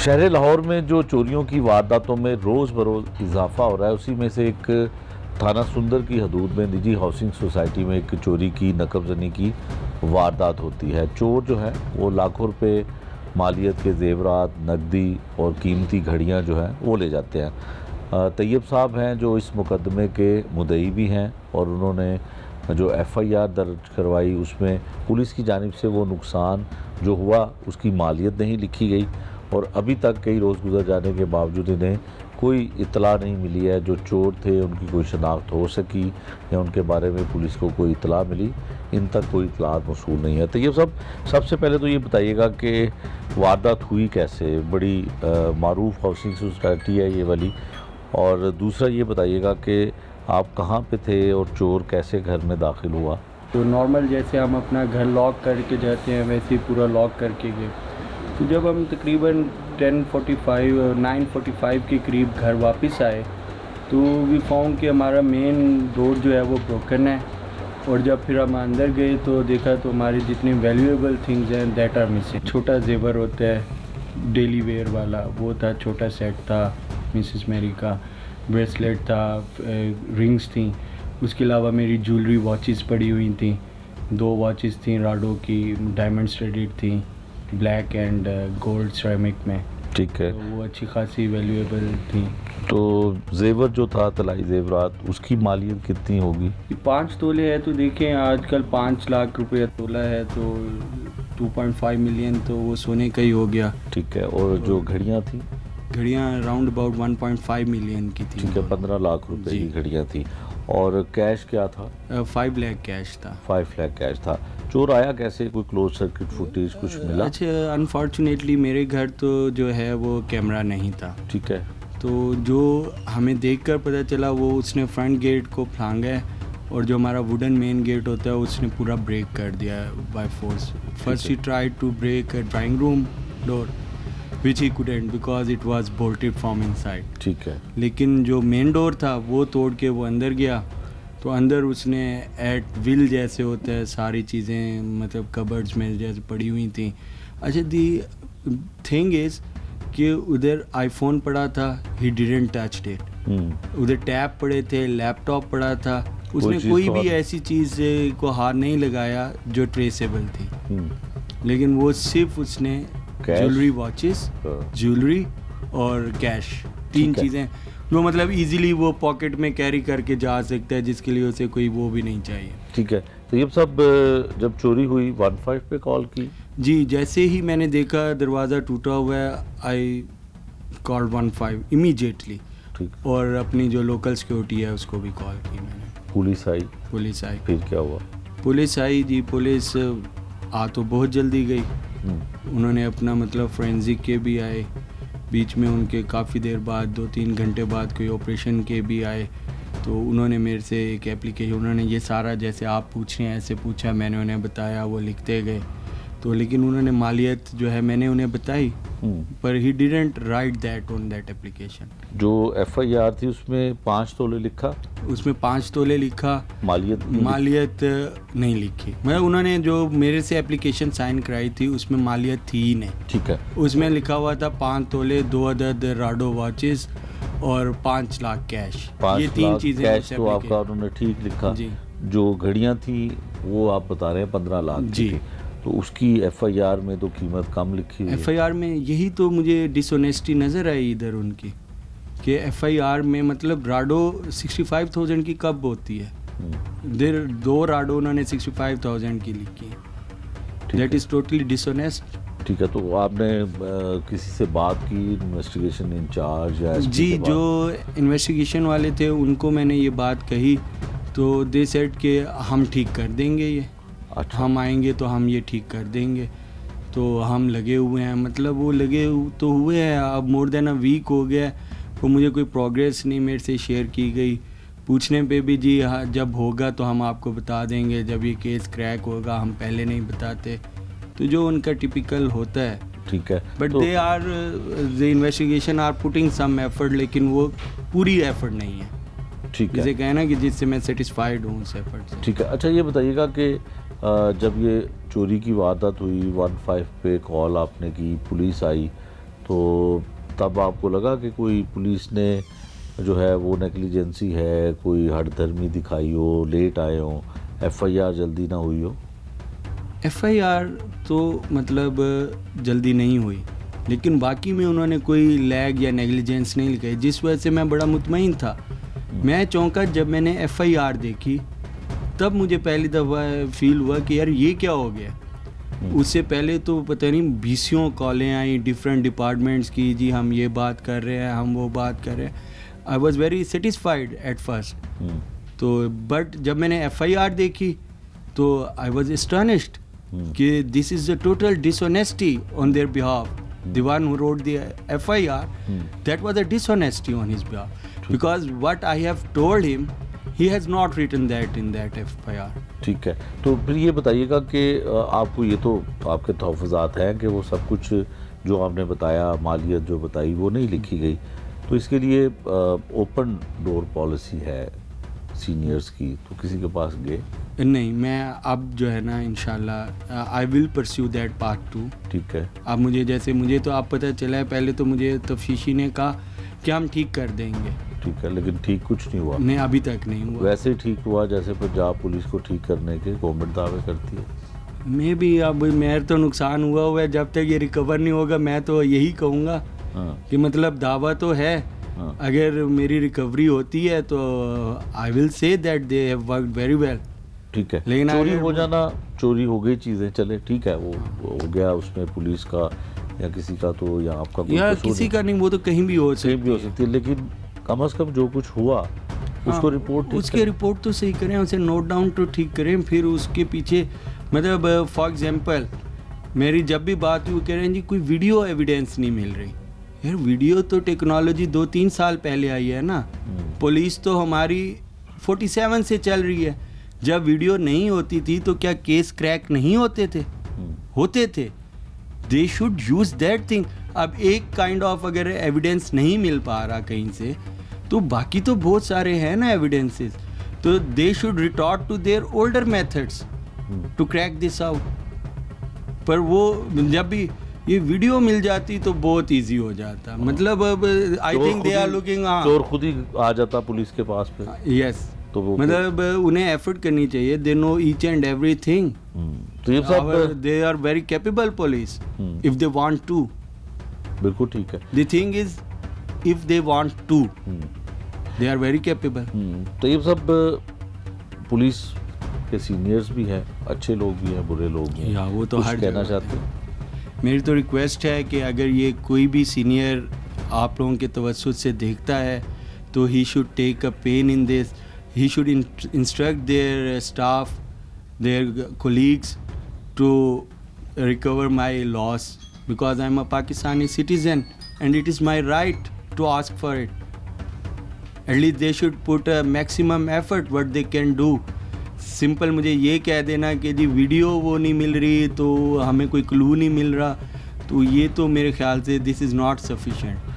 शहर लाहौर में जो चोरियों की वारदातों में रोज़ बरोज़ इजाफा हो रहा है, उसी में से एक थाना सुंदर की हदूद में निजी हाउसिंग सोसाइटी में एक चोरी की नकबजनी की वारदात होती है। चोर जो है वो लाखों रुपए मालियत के जेवरात, नकदी और कीमती घड़ियां जो हैं वो ले जाते हैं। तैयब साहब हैं जो इस मुकदमे के मुद्दई भी हैं, और उन्होंने जो एफआईआर दर्ज करवाई उसमें पुलिस की जानिब से वो नुकसान जो हुआ उसकी मालियत नहीं लिखी गई, और अभी तक कई रोज़ गुजर जाने के बावजूद इन्हें कोई इतला नहीं मिली है। जो चोर थे उनकी कोई शनाख्त हो सकी या उनके बारे में पुलिस को कोई इतला मिली, इन तक कोई इतलात मौसूल नहीं है। तो ये सबसे पहले तो ये बताइएगा कि वारदात हुई कैसे? बड़ी मारूफ हाउसिंग सोसाइटी है ये वाली, और दूसरा ये बताइएगा कि आप कहाँ पे थे और चोर कैसे घर में दाखिल हुआ? तो नॉर्मल जैसे हम अपना घर लॉक करके जाते हैं वैसे ही पूरा लॉक करके गए। तो जब हम तकरीबन 9:45 के करीब घर वापस आए तो वी फाउंड कि हमारा मेन डोर जो है वो ब्रोकन है, और जब फिर हम अंदर गए तो देखा तो हमारे जितने वैल्यूएबल थिंग्स हैं दैट आर मिसिंग। छोटा जेवर होता है डेली वेयर वाला, वो था, छोटा सेट था मिसेस मेरी का, ब्रेसलेट था, रिंग्स थी। उसके अलावा मेरी ज्वेलरी वॉचेस पड़ी हुई थी, 2 वॉचेस थी राडो की, डायमंड स्टडीड थी, ब्लैक एंड गोल्ड सिरेमिक में। ठीक है, तो वो अच्छी खासी वैल्यूएबल थी। तो जेवर जो था, तलाई जेवरात, उसकी मालियत कितनी होगी? 5 तोले है तो देखें आजकल 5 लाख रुपये तोला है, तो 2.5 मिलियन तो वो सोने का ही हो गया। ठीक है, और तो जो घड़ियाँ थी? घड़ियाँ अराउंड अबाउट 1.5 मिलियन की थी। ठीक है, 15 लाख रुपए की घड़ियाँ थी। और कैश क्या था? 5 लाख कैश था। 5 लाख कैश था। चोर आया कैसे? कोई क्लोज सर्किट फुटेज कुछ मिला? अच्छा, अनफॉर्चुनेटली मेरे घर तो जो है वो कैमरा नहीं था। ठीक है, तो जो हमें देखकर पता चला वो उसने फ्रंट गेट को फांगा है, और जो हमारा वुडन मेन गेट होता है उसने पूरा ब्रेक कर दिया by force. First he tried to break a drawing room door which he couldn't because it was bolted from inside. ठीक है, लेकिन जो मेन डोर था वो तोड़ के वो अंदर गया, तो अंदर उसने एट विल जैसे होता है सारी चीज़ें मतलब कबर्ड्स में जैसे पड़ी हुई थी। अच्छा, दी थिंग इज़ कि उधर आईफोन पड़ा था, ही डिडंट टच इट। उधर टैब पड़े थे, लैपटॉप पड़ा था, उसने कोई भी ऐसी चीज़ को हाथ नहीं लगाया जो ट्रेसेबल थी। लेकिन वो सिर्फ उसने ज्वेलरी, वॉचेस, ज्वेलरी और कैश, 3 चीज़ें जो मतलब इजीली वो पॉकेट में कैरी करके जा सकता है, जिसके लिए उसे कोई वो भी नहीं चाहिए। ठीक है, तो ये सब जब चोरी हुई 15 पे कॉल की? जी, जैसे ही मैंने देखा दरवाज़ा टूटा हुआ है, आई कॉल 15 इमीडिएटली, ठीक, और अपनी जो लोकल सिक्योरिटी है उसको भी कॉल की मैंने। पुलिस आई? पुलिस आई। फिर क्या हुआ? पुलिस आई जी, पुलिस आ तो बहुत जल्दी गई। उन्होंने अपना मतलब फोरेंसिक के भी आए, बीच में उनके काफ़ी देर बाद 2-3 घंटे बाद कोई ऑपरेशन के भी आए। तो उन्होंने मेरे से एक एप्लीकेशन, उन्होंने ये सारा जैसे आप पूछ रहे हैं ऐसे पूछा, मैंने उन्हें बताया, वो लिखते गए। तो लेकिन उन्होंने मालियत जो है मैंने उन्हें बताई, पर he didn't right that on that application. जो एफआईआर थी उसमें 5 तोले लिखा? उसमें 5 तोले लिखा, मालियत नहीं लिखी। मतलब उन्होंने जो मेरे से एप्लीकेशन साइन कराई थी उसमें मालियत थी ही नहीं। ठीक है, उसमें लिखा हुआ था 5 तोले, 2 अदद राडो वॉचेस और 5 लाख कैश। 5 ये 3 लाख चीज़ें कैश तो आपका उन्होंने ठीक लिखा जी। जो घड़ियां थी वो आप बता रहे हैं 15 लाख की जी। थी, तो उसकी एफआईआर में तो कीमत कम लिखी हुई है। एफआईआर में यही तो मुझे डिसऑनेस्टी नज़र आई इधर उनकी, कि एफआईआर में मतलब राडो 65,000 की कब होती है? देर 2 राडो उन्होंने 65,000 की लिखी है। That is totally dishonest. ठीक है, तो आपने किसी से बात की, इन्वेस्टिगेशन इंचार्ज या एसपी जी, के जो इन्वेस्टिगेशन वाले थे उनको मैंने ये बात कही, तो दे सेड कि हम ठीक कर देंगे ये। अच्छा, हम आएंगे तो हम ये ठीक कर देंगे। तो हम लगे हुए हैं, मतलब वो लगे तो हुए हैं, अब मोर देन अ वीक हो गया है, तो मुझे कोई प्रोग्रेस नहीं मेरे से शेयर की गई। पूछने पे भी जी हाँ जब होगा तो हम आपको बता देंगे, जब ये केस क्रैक होगा हम पहले नहीं बताते। तो जो उनका टिपिकल होता है। ठीक है, बट तो they are the investigation are putting some effort, लेकिन वो पूरी एफर्ट नहीं है। ठीक है, जिसे कहना कि जिससे मैं सेटिस्फाइड हूँ उस एफर्ट से। ठीक है। अच्छा, ये बताइएगा कि जब ये चोरी की वारदात हुई 15 पे कॉल आपने की, पुलिस आई, तो तब आपको लगा कि कोई पुलिस ने जो है वो नेग्लिजेंसी है, कोई हठधर्मी दिखाई हो, लेट आए हो, एफआईआर जल्दी ना हुई हो? एफआईआर तो मतलब जल्दी नहीं हुई, लेकिन बाकी में उन्होंने कोई लैग या नेग्लिजेंस नहीं लिखाई, जिस वजह से मैं बड़ा मुतमईन था। मैं चौंका जब मैंने एफआईआर देखी, तब मुझे पहली दफ़ा फील हुआ कि यार ये क्या हो गया। उससे पहले तो पता नहीं 20 कॉलें आई डिफरेंट डिपार्टमेंट्स की, जी हम ये बात कर रहे हैं, हम वो बात कर रहे हैं। I was very satisfied at first. तो बट जब मैंने एफआईआर देखी तो आई वॉज एस्टॉनिश्ड कि this is a total dishonesty on their behalf. The one who wrote the FIR, that was a dishonesty on his behalf, because what I have told him, he has not written that in that FIR. ठीक है, तो फिर ये बताइएगा कि आपको ये तो आपके तहफ़्फ़ुज़ात हैं कि वो सब कुछ जो आपने बताया, मालियत जो बताई वो नहीं लिखी गई, तो इसके लिए ओपन डोर पॉलिसी है सीनियर्स की, तो किसी के पास गए? नहीं, मैं अब जो है ना इंशाल्लाह I will pursue that part 2. ठीक है। अब मुझे तो आप पता चला है, पहले तो मुझे तफ्तीशी ने कहा कि हम ठीक कर देंगे। ठीक है, लेकिन ठीक कुछ नहीं हुआ? नहीं, अभी तक नहीं हुआ। वैसे ही ठीक हुआ जैसे पंजाब पुलिस को ठीक करने के गवर्नमेंट दावे करती है। मे भी अब मेरा तो नुकसान हुआ है, जब तक ये रिकवर नहीं होगा मैं तो यही कहूँगा कि मतलब दावा तो है, अगर मेरी रिकवरी होती है तो I will say that they have worked very well. ठीक है, लेकिन चोरी हो जाना, चोरी हो गई चीज़ें, चले ठीक है, वो हो गया, उसमें पुलिस का या किसी का तो या आपका कोई या कसूर किसी का नहीं, वो तो कहीं भी हो सकती है, लेकिन कम से कम जो कुछ हुआ उसको रिपोर्ट, उसके रिपोर्ट तो सही करें, उसे नोट डाउन तो ठीक करें, फिर उसके पीछे मतलब फॉर एग्जांपल मेरी जब भी बात हुई कह रहे हैं जी कोई वीडियो एविडेंस नहीं मिल रही। यार वीडियो तो टेक्नोलॉजी 2-3 साल पहले आई है ना, पुलिस तो हमारी 47 से चल रही है। जब वीडियो नहीं होती थी तो क्या केस क्रैक नहीं होते थे? होते थे। They should use that thing. अब एक काइंड ऑफ अगर एविडेंस नहीं मिल पा रहा कहीं से, तो बाकी तो बहुत सारे हैं ना एविडेंसेस, तो they should retort to their older methods to crack this out. पर वो जब भी ये वीडियो मिल जाती तो बहुत इजी हो जाता, मतलब अब I think they are looking, चोर खुद ही आ जाता पुलिस के पास पे। यस, तो वो मतलब उन्हें एफर्ट करनी चाहिए, they know each and everything, तो ये सब they are very capable police if they want to. बिल्कुल ठीक है। The thing is if they want to they are very capable. तो ये सब पुलिस के सीनियर्स भी हैं, अच्छे लोग भी हैं, बुरे लोग भी हैं, या वो तो कुछ हर कहना जगह चाहते हैं? मेरी तो रिक्वेस्ट है कि अगर ये कोई भी सीनियर आप लोगों के तवज्जुह से देखता है तो he should take a pain in this, he should instruct their staff, their colleagues to recover my loss, because I'm a Pakistani citizen and it is my right to ask for it. At least they should put a maximum effort what they can do. Simple मुझे ये कह देना कि जी video वो नहीं मिल रही तो हमें कोई क्लू नहीं मिल रहा, तो ये तो मेरे ख्याल से दिस इज़ नॉट सफिशेंट।